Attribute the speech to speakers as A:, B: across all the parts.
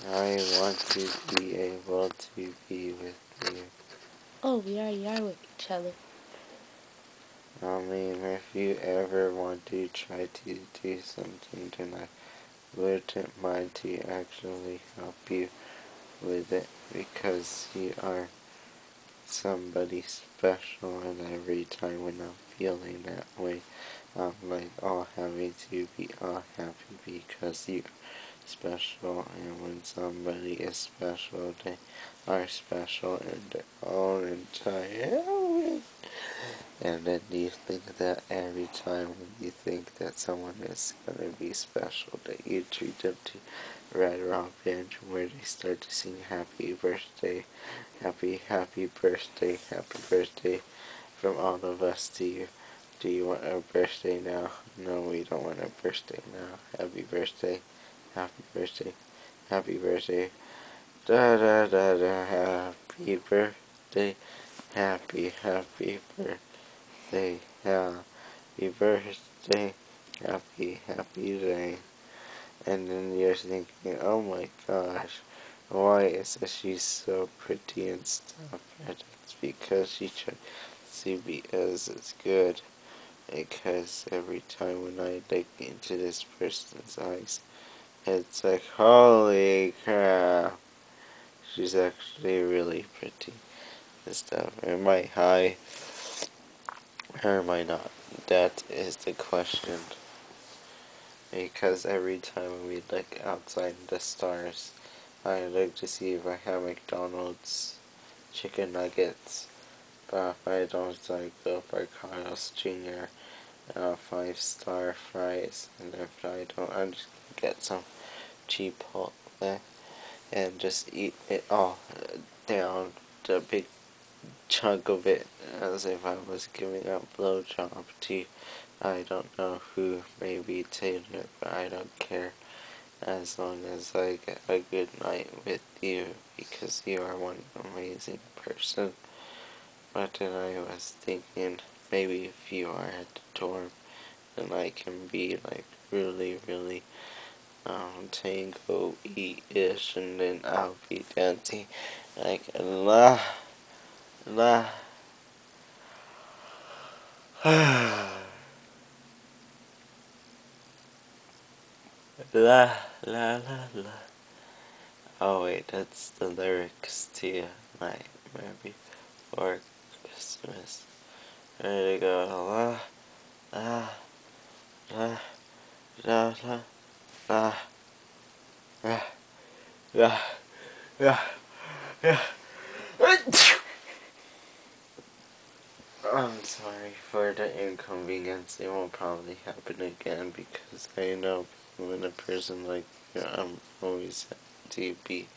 A: I want to be able to be with you.
B: Oh, we already are with each other.
A: I mean, if you ever want to try to do something, then I wouldn't mind to actually help you with it, because you are somebody special, and every time when I'm feeling that way, I'm like all happy to be all happy because you're special, and when somebody is special, they are special in their own entire way. And then you think that every time when you think that someone is gonna be special, that you treat them to right around bench where they start to sing happy birthday, happy birthday from all of us to you. Do you want a birthday now? No, we don't want a birthday now. Happy birthday, happy birthday, happy birthday, da da da da, happy birthday, happy birthday, happy birthday, happy day. And then you're thinking, oh my gosh, why is she so pretty and stuff? And it's because she tried to be as good. Because every time when I look into this person's eyes, it's like, holy crap, she's actually really pretty and stuff. Am I high or am I not? That is the question. Because every time we look outside the stars, I look to see if I have McDonald's chicken nuggets. But if I don't, I go for Carl's Jr. 5-star fries. And if I don't, I'm just gonna get some Chipotle and just eat it all down, the big chunk of it, as if I was giving a blowjob to I don't know who, maybe Taylor, but I don't care, as long as I get a good night with you, because you are one amazing person. But then I was thinking, maybe if you are at the dorm, then I can be like really tango-y-ish, and then I'll be dancing like la la la la la la. Oh wait, that's the lyrics to my movie for Christmas. Ready to go la la la la la la la la la la. I'm sorry for the inconvenience. It won't probably happen again, because I know when a person like you, I'm always to be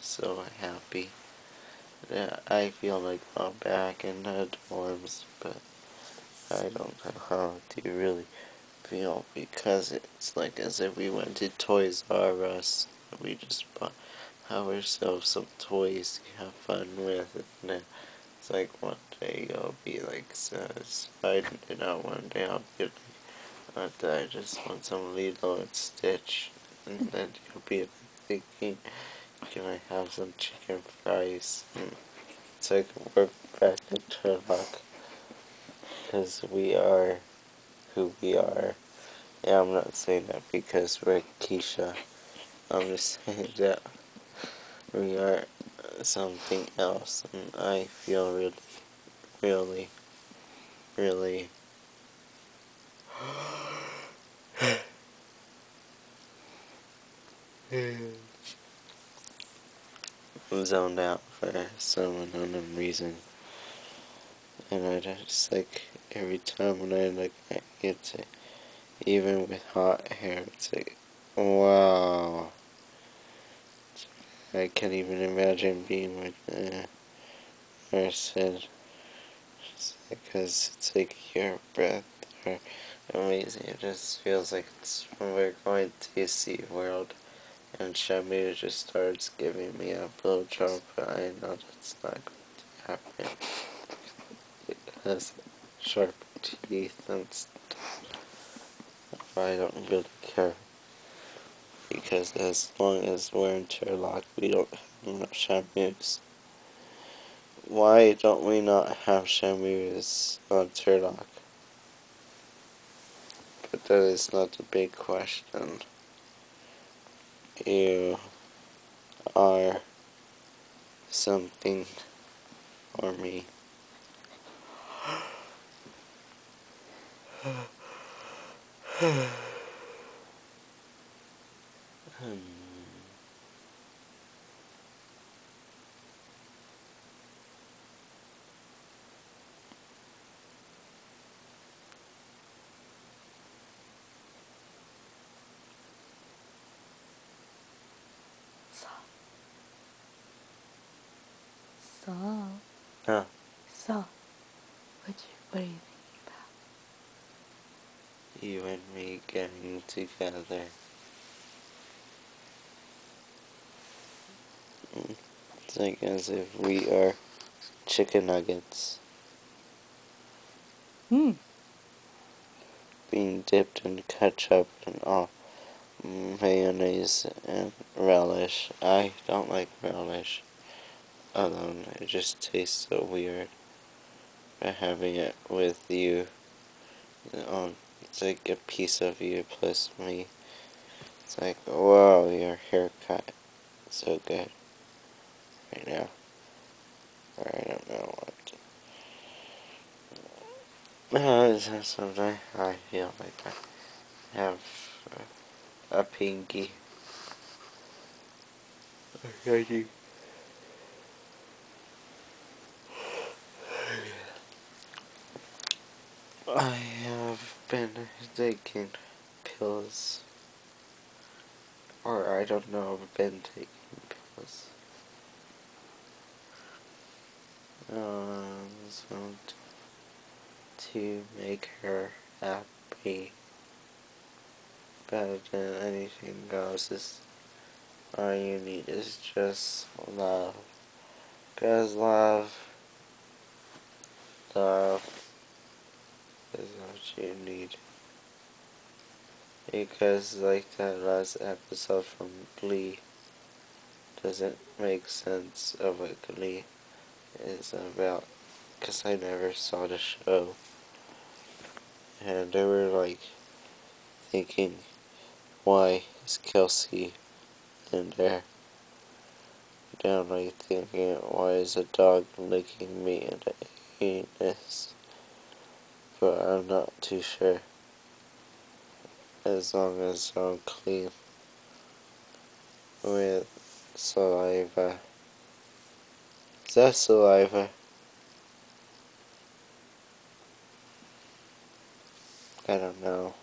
A: so happy. Yeah, I feel like I'm back in the dorms, but I don't know how to really feel, because it's like as if we went to Toys R Us. We just bought ourselves some toys to have fun with, and then it's like one day you'll be like satisfied, and then one day I'll be like, I just want some Lilo and Stitch, and then you'll be like thinking, can I have some chicken fries? And it's like we're back in Sherlock, because we are who we are. Yeah, I'm not saying that because we're Keisha. I'm just saying that we are something else, and I feel really, really zoned out for some unknown reason. And I just like, every time when I look at you, it's like, even with hot hair, it's like, wow. I can't even imagine being with a person, because it's like your breath are amazing. It just feels like it's when we're going to Sea World and Shamu just starts giving me a blowjob, but I know that's not going to happen because sharp teeth and stuff. I don't really care. because as long as we're in Turlock, we don't have enough Shamus. Why don't we not have Shamus on Turlock? But that is not the big question. You are something for me.
B: Saul.
A: Huh.
B: Saul. What are you thinking about?
A: You and me getting together. It's like as if we are chicken nuggets being dipped in ketchup and all mayonnaise and relish. I don't like relish alone. It just tastes so weird. But having it with you, it's like a piece of you plus me. It's like, whoa, your haircut so good right now. Or I don't know what. Sometimes I feel like I have a pinky. Okay. I have been taking pills. Or I don't know, I've been taking pills. So to make her happy. Better than anything else is all you need is just love. 'Cause love is what you need. Because like that last episode from Glee doesn't make sense of what Glee is about. 'Cause I never saw the show. And they were like thinking, why is Kelsey in there? Down like thinking, why is a dog licking me in the anus? But I'm not too sure. As long as I'm clean with saliva. Is that saliva? I don't know.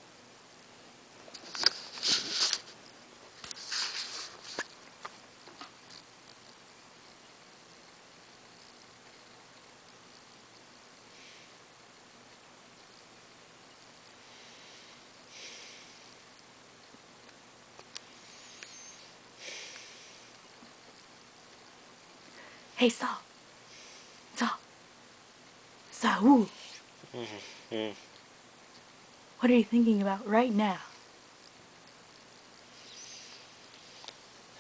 B: Hey, Saul. Saul. Saul.
A: Mm-hmm.
B: What are you thinking about right now?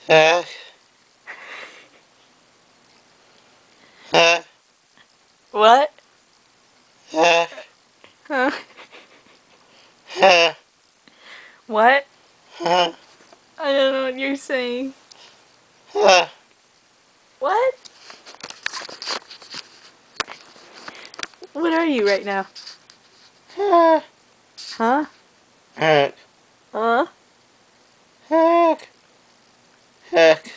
A: Heck. Heck.
B: What?
A: Heck.
B: Huh?
A: Heck.
B: What?
A: Heck.
B: I don't know what you're saying.
A: Heck.
B: What? What are you right now?
A: Heck.
B: Huh?
A: Heck.
B: Huh?
A: Heck. Heck.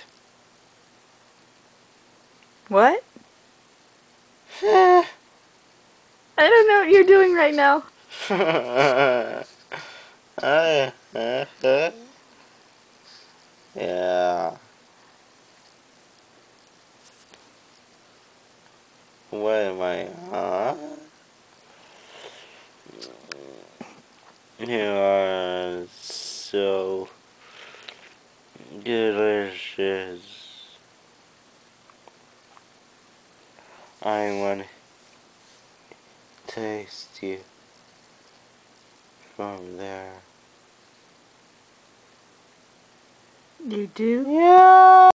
B: What?
A: Heck.
B: I don't know what you're doing right now.
A: Yeah. What am I on? You are so delicious. I want to taste you from there.
B: You do?
A: Yeah.